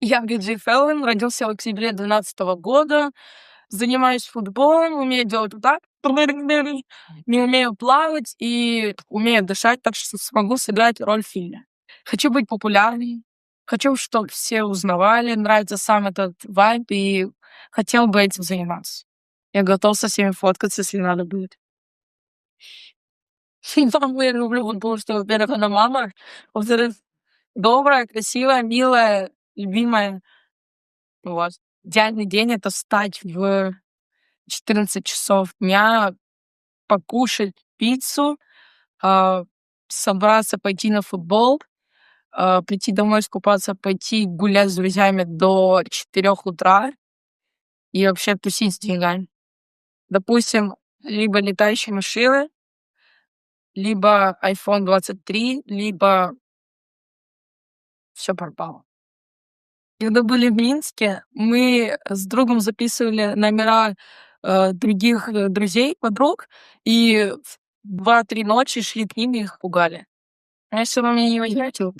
Я Биджи Феллон, родился в октябре 2012 года, занимаюсь футболом, умею делать вот так, не умею плавать и умею дышать, так что смогу сыграть роль Филя. Хочу быть популярной, хочу, чтобы все узнавали, нравится сам этот вайб, и хотел бы этим заниматься. Я готов со всеми фоткаться, если надо будет. Маму я люблю, потому что, во-первых, она мама, во-вторых, добрая, красивая, милая, любимая. Вот. Идеальный день — это встать в 14 часов дня, покушать пиццу, а, собраться, пойти на футбол, прийти домой, искупаться, пойти гулять с друзьями до 4 утра и вообще тусить с деньгами. Допустим, либо летающие машины, либо iPhone 23, либо все пропало. Когда были в Минске, мы с другом записывали номера, других, друзей, подруг, и в 2-3 ночи шли к ним и их пугали. А если вы меня не возьмете, вы